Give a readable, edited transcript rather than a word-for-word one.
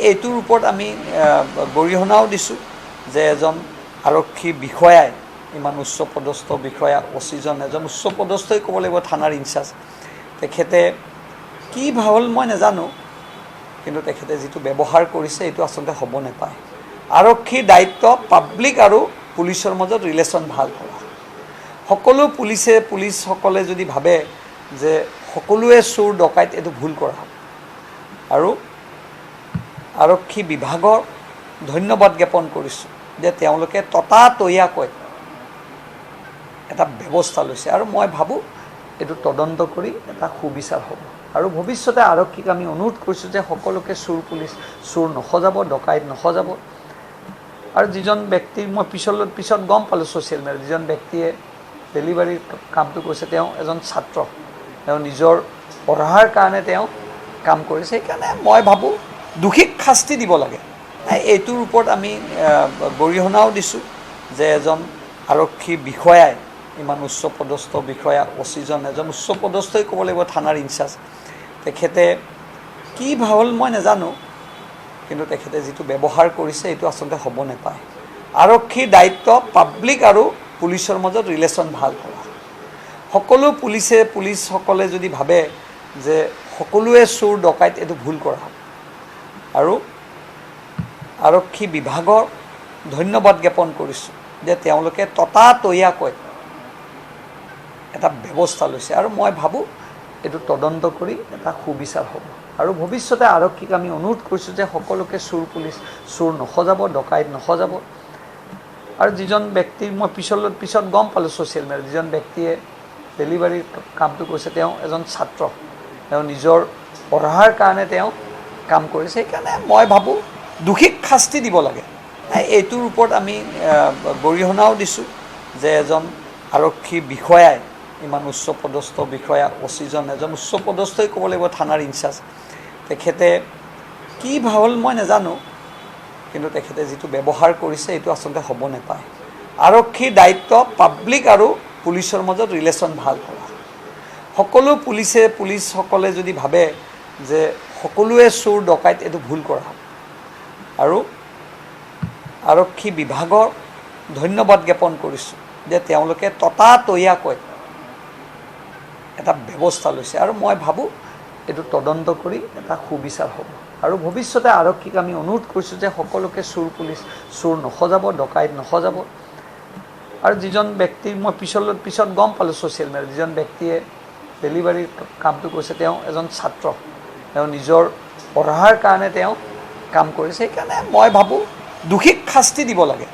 এইটোৰ ওপৰত আমি গৰিহণাও দিছোঁ যে এজন আৰক্ষী বিষয়াই ইমান উচ্চপদস্থ বিষয়া অচিজন এজন উচ্চপদস্থই ক'ব লাগিব থানাৰ ইনচাৰ্জ তেখেতে কি ভাৱল মই নাজানো কিন্তু তেখেতে যিটো ব্যৱহাৰ কৰিছে এইটো আচলতে হ'ব নাপায় আৰক্ষীৰ দায়িত্ব পাব্লিক আৰু পুলিচৰ মাজত ৰিলেশ্যন ভাল কৰা সকলো পুলিচসকলে যদি ভাবে যে সকলোৱে চোৰ ডকাইত এইটো ভুল কৰা আৰু আৰক্ষী বিভাগৰ ধন্যবাদ জ্ঞাপন কৰিছোঁ যে তেওঁলোকে ততাতৈয়াকৈ এটা ব্যৱস্থা লৈছে আৰু মই ভাবোঁ এইটো তদন্ত কৰি এটা সুবিচাৰ হ'ব আৰু ভৱিষ্যতে আৰক্ষীক আমি অনুৰোধ কৰিছোঁ যে সকলোকে চোৰ নসজাব ডকাইত নসজাব আৰু যিজন ব্যক্তিৰ মই পিছত গম পালোঁ ছ'চিয়েল মিডিয়াত যিজন ব্যক্তিয়ে ডেলিভাৰীৰ কামটো কৰিছে তেওঁ এজন ছাত্ৰ তেওঁ নিজৰ পঢ়াৰ কাৰণে তেওঁ কাম কৰিছে সেইকাৰণে মই ভাবোঁ দোষীক শাস্তি দিব লাগে এইটোৰ ওপৰত আমি গৰিহণাও দিছোঁ যে এজন আৰক্ষী বিষয়াই ইমান উচ্চপদস্থ বিষয়া অচিজন এজন উচ্চপদস্থই ক'ব লাগিব থানাৰ ইনচাৰ্জ তেখেতে কি ভাৱল মই নাজানো কিন্তু তেখেতে যিটো ব্যৱহাৰ কৰিছে এইটো আচলতে হ'ব নাপায় আৰক্ষীৰ দায়িত্ব পাব্লিক আৰু পুলিচৰ মাজত ৰিলেশ্যন ভাল কৰা সকলো পুলিচসকলে যদি ভাবে যে সকলোৱে চোৰ ডকাইত এইটো ভুল কৰা আৰু আৰক্ষী বিভাগৰ ধন্যবাদ জ্ঞাপন কৰিছোঁ যে তেওঁলোকে ততাতৈয়াকৈ এটা ব্যৱস্থা লৈছে আৰু মই ভাবোঁ এইটো তদন্ত কৰি এটা সুবিচাৰ হ'ব আৰু ভৱিষ্যতে আৰক্ষীক আমি অনুৰোধ কৰিছোঁ যে সকলোকে চোৰ নসজাব ডকাইত নসজাব আৰু যিজন ব্যক্তিৰ মই পিছত গম পালোঁ ছ'চিয়েল মিডিয়াত যিজন ব্যক্তিয়ে ডেলিভাৰীৰ কামটো কৰিছে তেওঁ এজন ছাত্ৰ তেওঁ নিজৰ পঢ়াৰ কাৰণে তেওঁ কাম কৰিছে সেইকাৰণে মই ভাবোঁ দোষীক শাস্তি দিব লাগে এইটোৰ ওপৰত আমি গৰিহণাও দিছোঁ যে এজন আৰক্ষী বিষয়াই ইমান উচ্চপদস্থ বিষয়া অচিজন এজন উচ্চপদস্থই ক'ব লাগিব থানাৰ ইনচাৰ্জ তেখেতে কি ভাৱল মই নাজানো কিন্তু তেখেতে যিটো ব্যৱহাৰ কৰিছে এইটো আচলতে হ'ব নাপায় আৰক্ষীৰ দায়িত্ব পাব্লিক আৰু পুলিচৰ মাজত ৰিলেশ্যন ভাল কৰা সকলো পুলিচসকলে যদি ভাবে যে সকলোৱে চোৰ ডকাইত এইটো ভুল কৰা আৰু আৰক্ষী বিভাগৰ ধন্যবাদ জ্ঞাপন কৰিছোঁ যে তেওঁলোকে ততাতৈয়াকৈ এটা ব্যৱস্থা লৈছে আৰু মই ভাবোঁ এইটো তদন্ত কৰি এটা সুবিচাৰ হ'ব আৰু ভৱিষ্যতে আৰক্ষীক আমি অনুৰোধ কৰিছোঁ যে সকলোকে চোৰ নসজাব ডকাইত নসজাব আৰু যিজন ব্যক্তিৰ মই পিছত গম পালোঁ ছ'চিয়েল মিডিয়াত যিজন ব্যক্তিয়ে ডেলিভাৰীৰ কামটো কৰিছে তেওঁ এজন ছাত্ৰ তেওঁ নিজৰ পঢ়াৰ কাৰণে তেওঁ কাম কৰিছে সেইকাৰণে মই ভাবোঁ দোষীক শাস্তি দিব লাগে